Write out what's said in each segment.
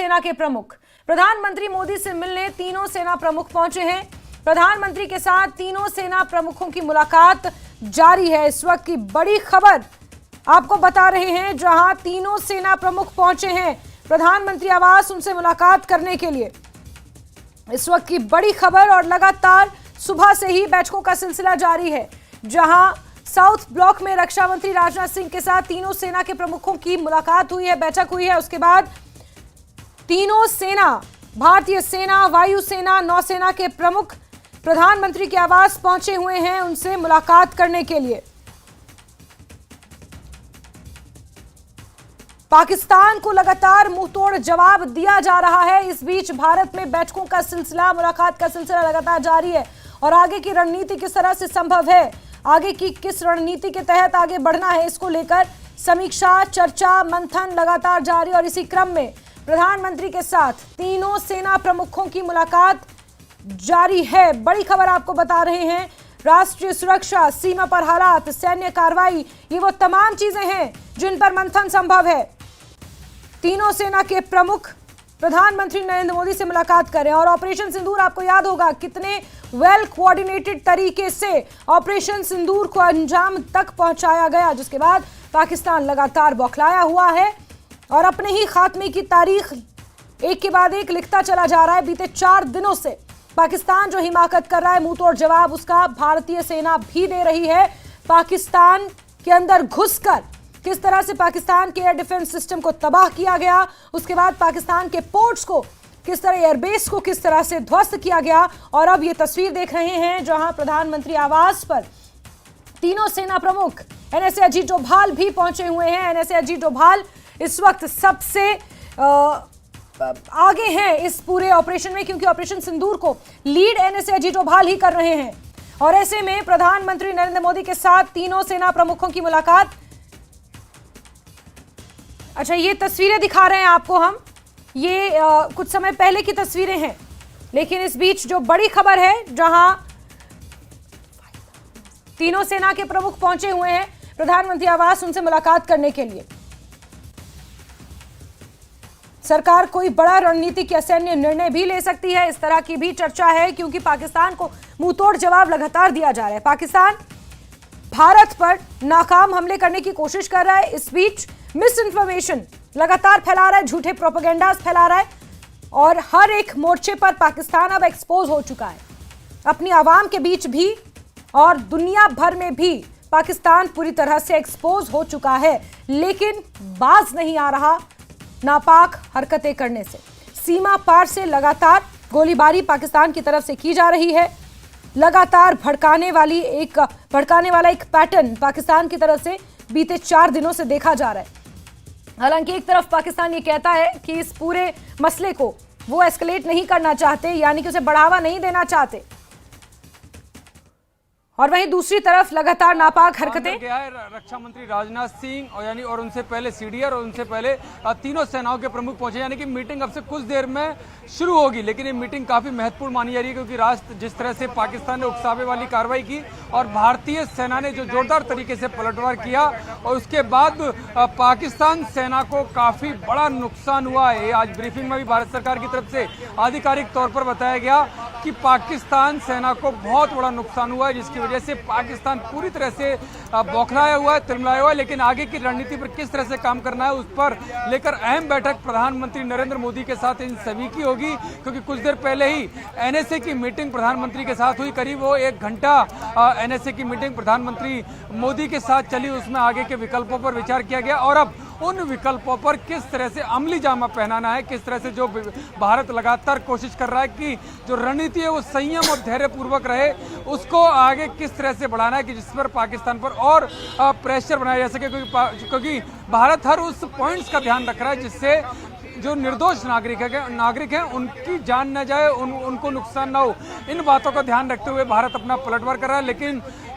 सेना के प्रमुख प्रधानमंत्री मोदी से मिलने तीनों सेना प्रमुख पहुंचे हैं। प्रधानमंत्री के साथ तीनों सेना प्रमुखों की मुलाकात जारी है। इस वक्त की बड़ी खबर आपको बता रहे हैं, जहां तीनों सेना प्रमुख पहुंचे हैं प्रधानमंत्री आवास उनसे मुलाकात करने के लिए। इस वक्त की बड़ी खबर, और लगातार सुबह से ही बैठकों का सिलसिला जारी है, जहां साउथ ब्लॉक में रक्षा मंत्री राजनाथ सिंह के साथ तीनों सेना के प्रमुखों की मुलाकात हुई है, बैठक हुई है। उसके बाद तीनों सेना, भारतीय सेना, वायुसेना, नौसेना के प्रमुख प्रधानमंत्री के आवास पहुंचे हुए हैं उनसे मुलाकात करने के लिए। पाकिस्तान को लगातार मुंहतोड़ जवाब दिया जा रहा है। इस बीच भारत में बैठकों का सिलसिला, मुलाकात का सिलसिला लगातार जारी है, और आगे की रणनीति किस तरह से संभव है, आगे की किस रणनीति के तहत आगे बढ़ना है, इसको लेकर समीक्षा, चर्चा, मंथन लगातार जारी। और इसी क्रम में प्रधानमंत्री के साथ तीनों सेना प्रमुखों की मुलाकात जारी है। बड़ी खबर आपको बता रहे हैं, राष्ट्रीय सुरक्षा, सीमा पर हालात, सैन्य कार्रवाई, ये वो तमाम चीजें हैं जिन पर मंथन संभव है। तीनों सेना के प्रमुख प्रधानमंत्री नरेंद्र मोदी से मुलाकात करें। और ऑपरेशन सिंदूर आपको याद होगा कितने वेल कोऑर्डिनेटेड तरीके से ऑपरेशन सिंदूर को अंजाम तक पहुंचाया गया, जिसके बाद पाकिस्तान लगातार बौखलाया हुआ है और अपने ही खात्मे की तारीख एक के बाद एक लिखता चला जा रहा है। बीते 4 दिनों से पाकिस्तान जो हिमाकत कर रहा है, मुंहतोड़ जवाब उसका भारतीय सेना भी दे रही है। पाकिस्तान के अंदर घुसकर किस तरह से पाकिस्तान के एयर डिफेंस सिस्टम को तबाह किया गया, उसके बाद पाकिस्तान के पोर्ट्स को किस तरह, एयरबेस को किस तरह से ध्वस्त किया गया। और अब ये तस्वीर देख रहे हैं जहां प्रधानमंत्री आवास पर तीनों सेना प्रमुख एनएसए अजीत डोभाल भी पहुंचे हुए हैं। एनएसए अजीत डोभाल इस वक्त सबसे आगे हैं इस पूरे ऑपरेशन में, क्योंकि ऑपरेशन सिंदूर को लीड एनएसए अजीत डोभाल ही कर रहे हैं। और ऐसे में प्रधानमंत्री नरेंद्र मोदी के साथ तीनों सेना प्रमुखों की मुलाकात। अच्छा, ये तस्वीरें दिखा रहे हैं आपको हम, ये कुछ समय पहले की तस्वीरें हैं, लेकिन इस बीच जो बड़ी खबर है, जहां तीनों सेना के प्रमुख पहुंचे हुए हैं प्रधानमंत्री आवास उनसे मुलाकात करने के लिए। सरकार कोई बड़ा रणनीतिक या सैन्य निर्णय भी ले सकती है, इस तरह की भी चर्चा है, क्योंकि पाकिस्तान को मुंहतोड़ जवाब लगातार दिया जा रहा है। पाकिस्तान भारत पर नाकाम हमले करने की कोशिश कर रहा है। इस बीच मिस इन्फॉर्मेशन लगातार फैला रहा है, झूठे प्रोपेगेंडास फैला रहा है, और हर एक मोर्चे पर पाकिस्तान अब एक्सपोज हो चुका है। अपनी आवाम के बीच भी और दुनिया भर में भी पाकिस्तान पूरी तरह से एक्सपोज हो चुका है, लेकिन बाज नहीं आ रहा नापाक हरकतें करने से। सीमा पार से लगातार गोलीबारी पाकिस्तान की तरफ से की जा रही है। लगातार भड़काने वाला एक पैटर्न पाकिस्तान की तरफ से बीते 4 दिनों से देखा जा रहा है। हालांकि एक तरफ पाकिस्तान ये कहता है कि इस पूरे मसले को वो एस्केलेट नहीं करना चाहते, यानी कि उसे बढ़ावा नहीं देना चाहते, और वहीं दूसरी तरफ लगातार नापाक हरकतें। क्या है, रक्षा मंत्री राजनाथ सिंह और उनसे पहले सीडीआर और उनसे पहले तीनों सेनाओं के प्रमुख पहुंचे, यानी कि मीटिंग अब से कुछ देर में शुरू होगी। लेकिन ये मीटिंग काफी महत्वपूर्ण मानी जा रही है, क्योंकि राष्ट्र जिस तरह से पाकिस्तान ने उकसावे वाली कार्रवाई की और भारतीय सेना ने जो जोरदार तरीके से पलटवार किया, और उसके बाद पाकिस्तान सेना को काफी बड़ा नुकसान हुआ है। आज ब्रीफिंग में भी भारत सरकार की तरफ से आधिकारिक तौर पर बताया गया कि पाकिस्तान सेना को बहुत बड़ा नुकसान हुआ है, जिसकी वजह से पाकिस्तान पूरी तरह से बौखलाया हुआ है, तिलमिलाया हुआ है। लेकिन आगे की रणनीति पर किस तरह से काम करना है, उस पर लेकर अहम बैठक प्रधानमंत्री नरेंद्र मोदी के साथ इन सभी की होगी, क्योंकि कुछ देर पहले ही एनएसए की मीटिंग प्रधानमंत्री के साथ हुई। करीब वो 1 घंटा एनएसए की मीटिंग प्रधानमंत्री मोदी के साथ चली, उसमें आगे के विकल्पों पर विचार किया गया, और अब उन विकल्पों पर किस तरह से अमली जामा पहनाना है, किस तरह से जो भारत लगातार कोशिश कर रहा है कि जो रणनीति है वो संयम और धैर्य पूर्वक रहे, उसको आगे किस तरह से बढ़ाना है कि जिस पर पाकिस्तान पर और प्रेशर बनाया जा सके, क्योंकि भारत हर उस पॉइंट्स का ध्यान रख रहा है जिससे जो निर्दोष नागरिक हैं उनकी जान न जाए, उनको नुकसान ना हो। इन बातों का ध्यान रखते हुए भारत अपना पलटवार कर रहा है,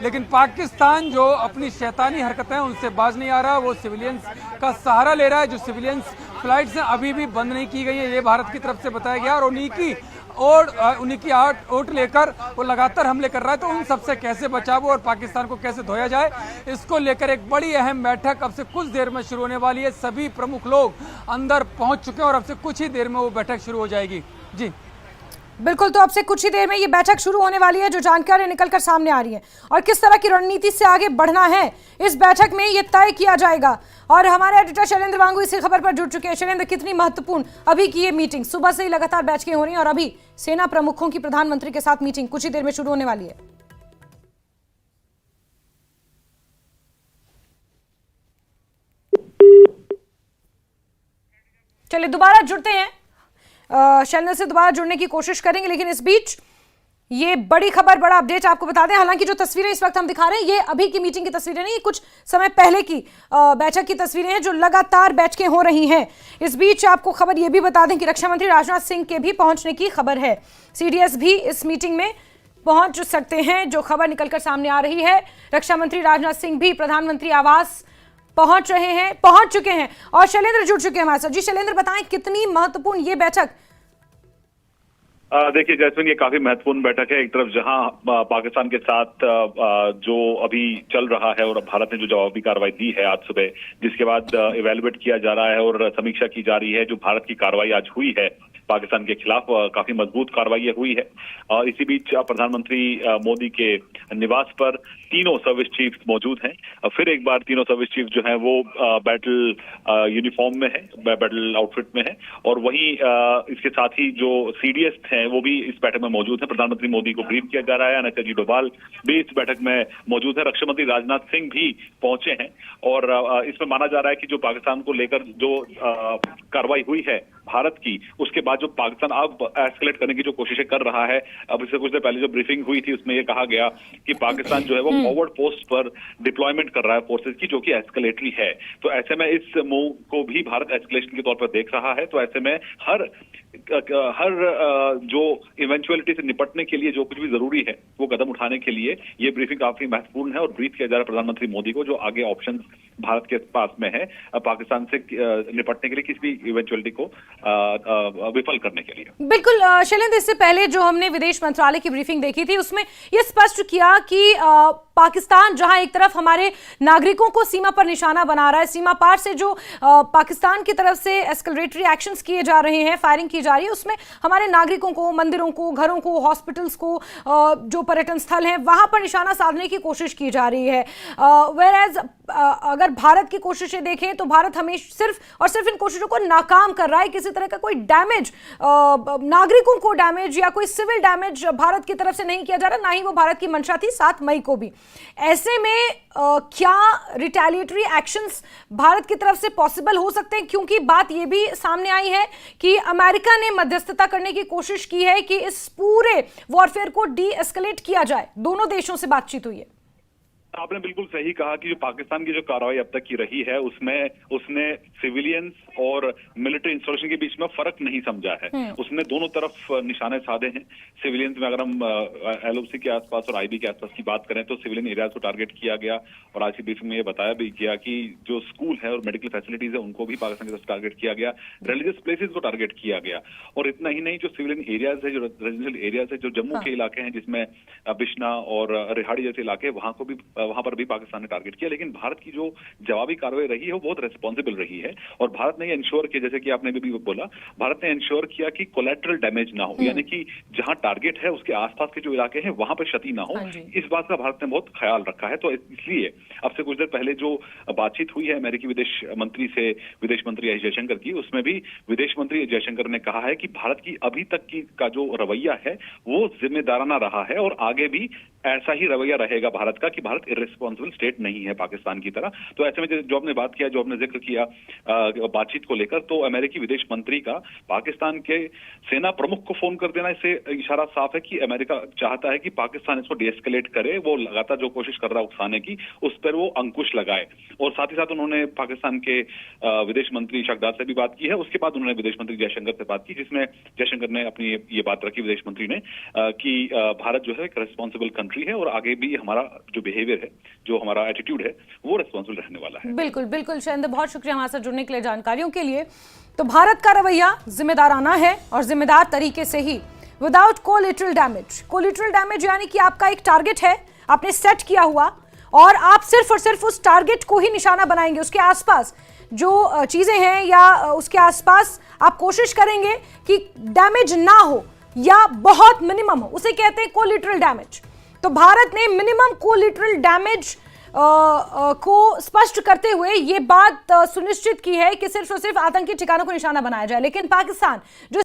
लेकिन पाकिस्तान जो अपनी शैतानी हरकतें हैं उनसे बाज नहीं आ रहा। वो सिविलियंस का सहारा ले रहा है, जो सिविलियंस फ्लाइट्स अभी भी बंद नहीं की गई है, ये भारत की तरफ से बताया गया। और उन्हीं की ओट लेकर वो लगातार हमले कर रहा है। तो उन सबसे कैसे बचाव और पाकिस्तान को कैसे धोया जाए, इसको लेकर एक बड़ी अहम बैठक अब से कुछ देर में शुरू होने वाली है। सभी प्रमुख लोग अंदर पहुंच चुके हैं और अब से कुछ ही देर में वो बैठक शुरू हो जाएगी। जी बिल्कुल, तो अब से कुछ ही देर में ये बैठक शुरू होने वाली है, जो जानकारी निकलकर सामने आ रही है और किस तरह की रणनीति से आगे बढ़ना है इस बैठक में ये तय किया जाएगा। और हमारे एडिटर शैलेंद्र वांगू इसी खबर पर जुड़ चुके हैं। शैलेंद्र, कितनी महत्वपूर्ण अभी की ये मीटिंग, सुबह से ही लगातार बैठकें हो रही हैं और अभी सेना प्रमुखों की प्रधानमंत्री के साथ मीटिंग कुछ ही देर में शुरू होने वाली है। चलिए दोबारा जुड़ते हैं, शैलेंद्र से दोबारा जुड़ने की कोशिश करेंगे, लेकिन इस बीच ये बड़ी खबर, बड़ा अपडेट आपको बता दें। हालांकि जो तस्वीरें इस वक्त हम दिखा रहे हैं ये अभी की मीटिंग की तस्वीरें नहीं, कुछ समय पहले की बैठक की तस्वीरें हैं जो लगातार बैठकें हो रही हैं। इस बीच आपको खबर ये भी बता दें कि रक्षा मंत्री राजनाथ सिंह के भी पहुंचने की खबर है। सीडीएस भी इस मीटिंग में पहुंच सकते हैं, जो खबर निकलकर सामने आ रही है। रक्षा मंत्री राजनाथ सिंह भी प्रधानमंत्री आवास पहुंच चुके हैं और शैलेंद्र जुड़ चुके हैं हमारे साथ। जी शैलेंद्र, बताएं कितनी महत्वपूर्ण ये बैठक। देखिए जैस्मिन, ये काफी महत्वपूर्ण बैठक है। एक तरफ जहां पाकिस्तान के साथ जो अभी चल रहा है और भारत ने जो जवाबी कार्रवाई दी है आज सुबह, जिसके बाद इवेलुएट किया जा रहा है और समीक्षा की जा रही है। जो भारत की कार्रवाई आज हुई है पाकिस्तान के खिलाफ, काफी मजबूत कार्रवाई हुई है। और इसी बीच प्रधानमंत्री मोदी के निवास पर तीनों सर्विस चीफ मौजूद हैं। फिर एक बार तीनों सर्विस चीफ जो हैं वो बैटल यूनिफॉर्म में है, बैटल आउटफिट में है। और वहीं इसके साथ ही जो सीडीएस हैं वो भी इस बैठक में मौजूद है। प्रधानमंत्री मोदी को ब्रीफ किया जा रहा है। अनिल जी डोभाल भी इस बैठक में मौजूद है। रक्षा मंत्री राजनाथ सिंह भी पहुंचे हैं और इसमें माना जा रहा है कि जो पाकिस्तान को लेकर जो कार्रवाई हुई है भारत की, उसके बाद जो पाकिस्तान अब एस्केलेट करने की जो कोशिशें कर रहा है, अब इससे कुछ देर पहले जो ब्रीफिंग हुई थी उसमें यह कहा गया कि पाकिस्तान जो है वो फॉरवर्ड पोस्ट पर डिप्लॉयमेंट कर रहा है फोर्सेस की, जो कि एस्केलेटरी है। तो ऐसे में इस मूव को भी भारत एस्केलेशन के तौर पर देख रहा है। तो ऐसे में हर जो इवेंचुअलिटी से निपटने के लिए जो कुछ भी जरूरी है वो कदम उठाने के लिए ये ब्रीफिंग काफी महत्वपूर्ण है और ब्रीफ किया जा रहा है प्रधानमंत्री मोदी को, जो आगे ऑप्शंस भारत के पास में है पाकिस्तान से निपटने के लिए, किसी भी इवेंचुअलिटी को विफल करने के लिए। बिल्कुल शैलेंद्र, इससे पहले जो हमने विदेश मंत्रालय की ब्रीफिंग देखी थी उसमें यह स्पष्ट किया कि पाकिस्तान जहां एक तरफ हमारे नागरिकों को सीमा पर निशाना बना रहा है, सीमा पार से जो पाकिस्तान की तरफ से एस्केलेटरी एक्शंस किए जा रहे हैं, फायरिंग की जा रही है, उसमें हमारे नागरिकों को, मंदिरों को, घरों को, हॉस्पिटल्स को, जो पर्यटन स्थल हैं वहां पर निशाना साधने की कोशिश की जा रही है। वेयरएज अगर भारत की कोशिशें देखें तो भारत हमेशा सिर्फ और सिर्फ इन कोशिशों को नाकाम कर रहा है। किसी तरह का कोई डैमेज, नागरिकों को डैमेज या कोई सिविल डैमेज भारत की तरफ से नहीं किया जा रहा, ना ही वो भारत की मंशा थी 7 मई को भी। ऐसे में क्या रिटेलिएटरी एक्शंस भारत की तरफ से पॉसिबल हो सकते हैं? क्योंकि बात यह भी सामने आई है कि अमेरिका ने मध्यस्थता करने की कोशिश की है कि इस पूरे वॉरफेयर को डी एस्केलेट किया जाए। दोनों देशों से बातचीत हुई है। आपने बिल्कुल सही कहा कि जो पाकिस्तान की जो कार्रवाई अब तक की रही है उसमें उसने सिविलियंस और मिलिट्री इंस्टॉलेशन के बीच में फर्क नहीं समझा है। उसने दोनों तरफ निशाने साधे हैं। सिविलियंस में अगर हम एलओसी के आसपास और आईबी के आसपास की बात करें तो सिविलियन एरियाज को टारगेट किया गया और आज की ब्रीफिंग में ये बताया भी गया कि जो स्कूल है और मेडिकल फैसिलिटीज है उनको भी पाकिस्तान की तरफ टारगेट किया गया। रिलीजियस प्लेसेस को टारगेट किया गया और इतना ही नहीं, जो सिविलियन एरियाज है, जो रेजिडेंशियल एरियाज है, जो जम्मू के इलाके हैं जिसमें बिश्ना और रिहाड़ी जैसे इलाके, वहां पर भी पाकिस्तान ने टारगेट किया। लेकिन भारत की जो जवाबी कार्रवाई रही है वो बहुत रेस्पॉन्सिबल रही है और भारत ने इंश्योर किया, जैसे कि आपने भी बोला, भारत ने इंश्योर किया कि कोलैटरल डैमेज ना हो, यानी कि जहां टारगेट है उसके आसपास के जो इलाके हैं वहां पर क्षति ना हो। इस बात का भारत ने बहुत ख्याल रखा है। तो इसलिए अब से कुछ देर पहले जो बातचीत हुई है अमेरिकी विदेश मंत्री से, विदेश मंत्री एस जयशंकर की, उसमें भी विदेश मंत्री जयशंकर ने कहा है कि भारत की अभी तक का जो रवैया है वो जिम्मेदाराना रहा है और आगे भी ऐसा ही रवैया रहेगा भारत का कि भारत इर्रेस्पॉन्सिबल स्टेट नहीं है पाकिस्तान की तरह। तो ऐसे में जो आपने बात किया, जो आपने जिक्र किया बातचीत को लेकर, तो अमेरिकी विदेश मंत्री का पाकिस्तान के सेना प्रमुख को फोन कर देना, इससे इशारा साफ है कि अमेरिका चाहता है कि पाकिस्तान इसको डीएस्केलेट करे। वो लगातार जो कोशिश कर रहा है उकसाने की, उस पर वो अंकुश लगाए। और साथ ही साथ उन्होंने पाकिस्तान के विदेश मंत्री शाहदार से भी बात की है। उसके बाद उन्होंने विदेश मंत्री जयशंकर से बात की, जिसमें जयशंकर ने अपनी ये बात रखी विदेश मंत्री ने कि भारत जो है एक रेस्पॉन्सिबल कंट्री है और आगे भी हमारा जो बिहेवियर है, जो हमारा एटीट्यूड है, वो रिस्पॉन्सिबल रहने वाला है। बिल्कुल बिल्कुल शैलेंद्र, बहुत शुक्रिया हमारे साथ जुड़ने के लिए, जानकारियों के लिए। तो भारत का रवैया जिम्मेदाराना है और जिम्मेदार तरीके से ही, विदाउट कोलिटरल डैमेज। कोलिटरल डैमेज यानी कि आपका एक टारगेट है, आपने सेट किया हुआ, और आप सिर्फ और सिर्फ उस टारगेट को ही निशाना बनाएंगे, उसके आसपास जो चीजें हैं या उसके आसपास आप कोशिश करेंगे कि डैमेज ना हो या बहुत मिनिमम हो, उसे कहते हैं कोलिटरल डैमेज। तो भारत ने मिनिमम कोलिटरल डैमेज को स्पष्ट करते हुए ये बात सुनिश्चित की है कि सिर्फ और सिर्फ आतंकी ठिकानों को निशाना बनाया जाए। लेकिन पाकिस्तान जो